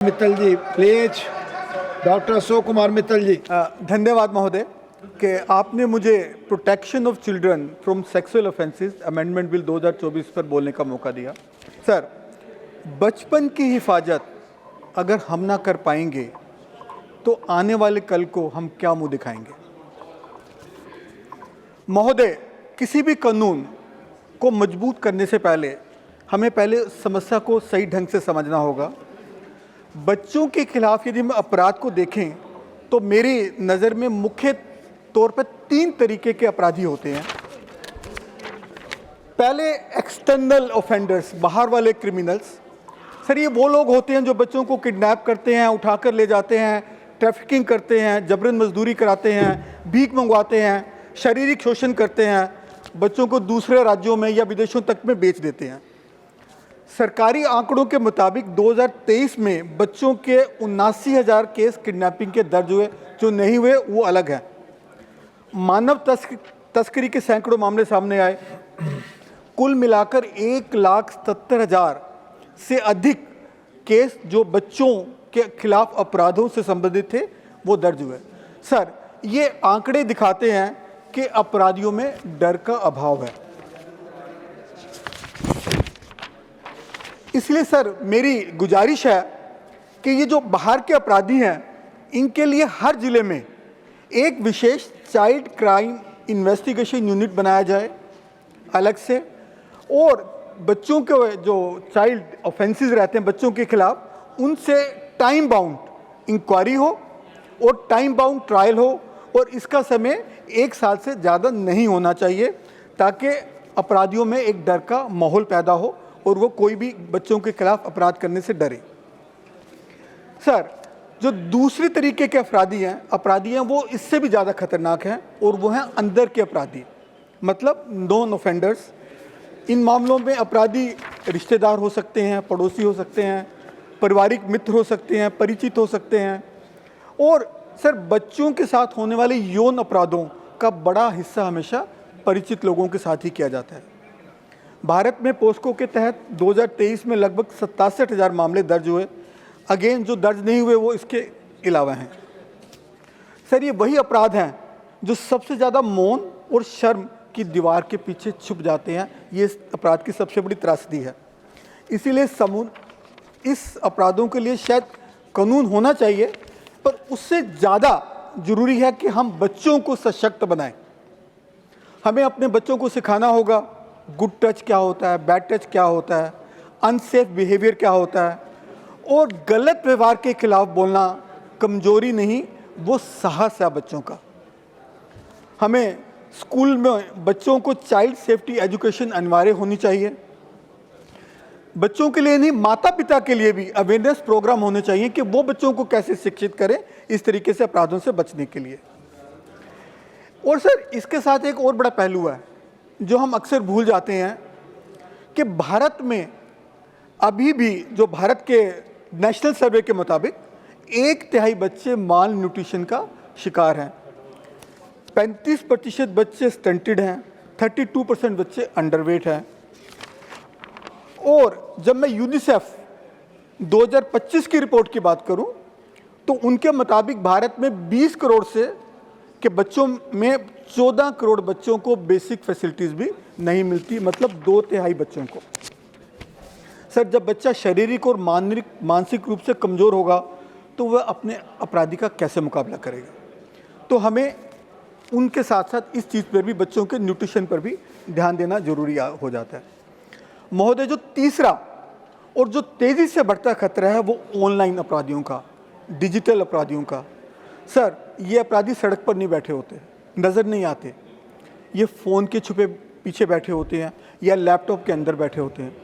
Mittal ji please, doctor Ashok Kumar Mittal ji. धन्यवाद महोदय कि आपने मुझे protection of children from sexual offences amendment bill 2024 पर बोलने का मौका दिया। सर, बचपन की हिफाजत अगर हम ना कर पाएंगे तो आने वाले कल को हम क्या मुंह दिखाएंगे। महोदय, किसी भी कानून को मजबूत करने से पहले हमें पहले समस्या को सही ढंग से समझना होगा। बच्चों के खिलाफ यदि हम अपराध को देखें तो मेरी नज़र में मुख्य तौर पर 3 तरीके के अपराधी होते हैं। पहले एक्सटर्नल ऑफेंडर्स, बाहर वाले क्रिमिनल्स। सर, ये वो लोग होते हैं जो बच्चों को किडनैप करते हैं, उठाकर ले जाते हैं, ट्रैफिकिंग करते हैं, जबरन मजदूरी कराते हैं, भीख मंगवाते हैं, शारीरिक शोषण करते हैं, बच्चों को दूसरे राज्यों में या विदेशों तक में बेच देते हैं। सरकारी आंकड़ों के मुताबिक 2023 में बच्चों के 79,000 केस किडनैपिंग के दर्ज हुए। जो नहीं हुए वो अलग है। मानव तस्करी के सैकड़ों मामले सामने आए। कुल मिलाकर 1,77,000 से अधिक केस जो बच्चों के खिलाफ अपराधों से संबंधित थे वो दर्ज हुए। सर, ये आंकड़े दिखाते हैं कि अपराधियों में डर का अभाव है। इसलिए सर, मेरी गुजारिश है कि ये जो बाहर के अपराधी हैं इनके लिए हर जिले में एक विशेष चाइल्ड क्राइम इन्वेस्टिगेशन यूनिट बनाया जाए अलग से, और बच्चों के जो चाइल्ड ऑफेंसेस रहते हैं बच्चों के खिलाफ, उनसे टाइम बाउंड इंक्वायरी हो और टाइम बाउंड ट्रायल हो, और इसका समय 1 साल से ज़्यादा नहीं होना चाहिए ताकि अपराधियों में एक डर का माहौल पैदा हो और वो कोई भी बच्चों के खिलाफ अपराध करने से डरे। सर, जो दूसरी तरीके के अपराधी हैं वो इससे भी ज़्यादा खतरनाक हैं, और वो हैं अंदर के अपराधी, मतलब नॉन ऑफेंडर्स। इन मामलों में अपराधी रिश्तेदार हो सकते हैं, पड़ोसी हो सकते हैं, पारिवारिक मित्र हो सकते हैं, परिचित हो सकते हैं। और सर, बच्चों के साथ होने वाले यौन अपराधों का बड़ा हिस्सा हमेशा परिचित लोगों के साथ ही किया जाता है। भारत में पोस्को के तहत 2023 में लगभग 67,000 मामले दर्ज हुए। अगेन, जो दर्ज नहीं हुए वो इसके अलावा हैं। सर, ये वही अपराध हैं जो सबसे ज़्यादा मौन और शर्म की दीवार के पीछे छुप जाते हैं। ये इस अपराध की सबसे बड़ी त्रासदी है। इसीलिए इस अपराधों के लिए शायद कानून होना चाहिए, पर उससे ज़्यादा ज़रूरी है कि हम बच्चों को सशक्त बनाएं। हमें अपने बच्चों को सिखाना होगा गुड टच क्या होता है, बैड टच क्या होता है, अनसेफ बिहेवियर क्या होता है, और गलत व्यवहार के खिलाफ बोलना कमजोरी नहीं, वो साहस है बच्चों का। हमें स्कूल में बच्चों को चाइल्ड सेफ्टी एजुकेशन अनिवार्य होनी चाहिए। बच्चों के लिए नहीं, माता पिता के लिए भी अवेयरनेस प्रोग्राम होने चाहिए कि वो बच्चों को कैसे शिक्षित करें इस तरीके से अपराधों से बचने के लिए। और सर, इसके साथ एक और बड़ा पहलू है जो हम अक्सर भूल जाते हैं कि भारत में अभी भी, जो भारत के नेशनल सर्वे के मुताबिक, 1/3 बच्चे माल न्यूट्रिशन का शिकार हैं। 35% बच्चे स्टंटेड हैं, 32% बच्चे अंडरवेट हैं। और जब मैं यूनिसेफ 2025 की रिपोर्ट की बात करूं तो उनके मुताबिक भारत में 20 करोड़ से के बच्चों में 14 करोड़ बच्चों को बेसिक फैसिलिटीज़ भी नहीं मिलती, मतलब 2/3 बच्चों को। सर, जब बच्चा शारीरिक और मानसिक रूप से कमज़ोर होगा तो वह अपने अपराधी का कैसे मुकाबला करेगा। तो हमें उनके साथ साथ इस चीज़ पर भी, बच्चों के न्यूट्रिशन पर भी ध्यान देना ज़रूरी हो जाता है। महोदय, जो तीसरा और जो तेज़ी से बढ़ता खतरा है वो ऑनलाइन अपराधियों का, डिजिटल अपराधियों का। सर, ये अपराधी सड़क पर नहीं बैठे होते, नज़र नहीं आते। ये फ़ोन के छुपे पीछे बैठे होते हैं या लैपटॉप के अंदर बैठे होते हैं।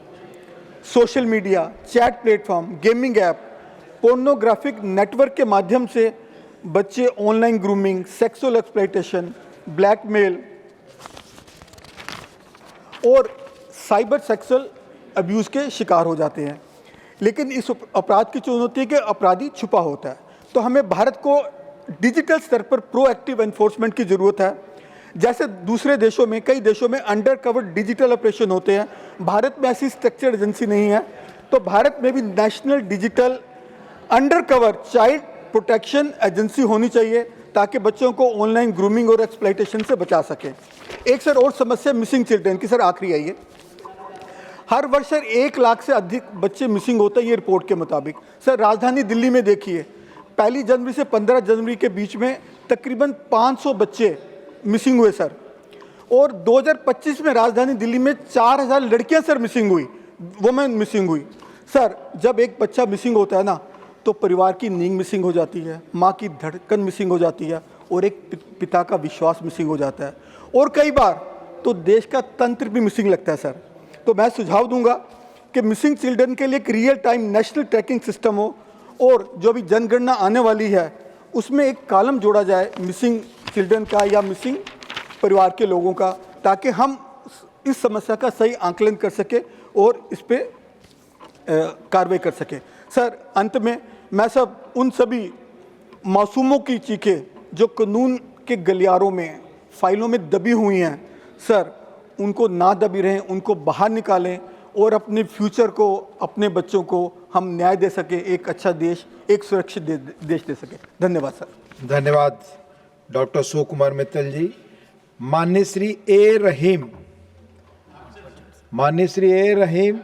Social media, chat platform, gaming app, pornographic network के माध्यम से बच्चे online grooming, sexual exploitation, blackmail और साइबर सेक्सुअल अब्यूज़ के शिकार हो जाते हैं। लेकिन इस अपराध की चुनौती है कि अपराधी छुपा होता है। तो हमें भारत को डिजिटल स्तर पर प्रोएक्टिव एनफोर्समेंट की ज़रूरत है। जैसे दूसरे देशों में, कई देशों में अंडर कवर डिजिटल ऑपरेशन होते हैं, भारत में ऐसी स्ट्रक्चर्ड एजेंसी नहीं है। तो भारत में भी national digital under cover child protection agency होनी चाहिए ताकि बच्चों को ऑनलाइन ग्रूमिंग और एक्सप्लॉयटेशन से बचा सके। एक सर और समस्या मिसिंग चिल्ड्रन की, सर आखिरी आई है। हर वर्ष सर 1 लाख से अधिक बच्चे मिसिंग होते हैं ये रिपोर्ट के मुताबिक। सर राजधानी दिल्ली में देखिए 1 जनवरी से 15 जनवरी के बीच में तकरीबन 500 बच्चे मिसिंग हुए सर, और 2025 में राजधानी दिल्ली में 4000 लड़कियां सर मिसिंग हुई, वुमेन मिसिंग हुई। सर जब एक बच्चा मिसिंग होता है ना तो परिवार की नींद मिसिंग हो जाती है, माँ की धड़कन मिसिंग हो जाती है, और एक पिता का विश्वास मिसिंग हो जाता है, और कई बार तो देश का तंत्र भी मिसिंग लगता है सर। तो मैं सुझाव दूंगा कि मिसिंग चिल्ड्रन के लिए एक real time national tracking system हो, और जो भी जनगणना आने वाली है उसमें एक कॉलम जोड़ा जाए मिसिंग चिल्ड्रन का या मिसिंग परिवार के लोगों का, ताकि हम इस समस्या का सही आंकलन कर सके और इस पे कार्रवाई कर सके। सर अंत में मैं सब उन सभी मासूमों की चीखें जो कानून के गलियारों में फाइलों में दबी हुई हैं सर, उनको ना दबी रहें, उनको बाहर निकालें और अपने फ्यूचर को, अपने बच्चों को हम न्याय दे सके, एक अच्छा देश, एक सुरक्षित देश दे सके। धन्यवाद सर। धन्यवाद डॉक्टर सुकुमार मित्तल जी। मान्य श्री ए रहीम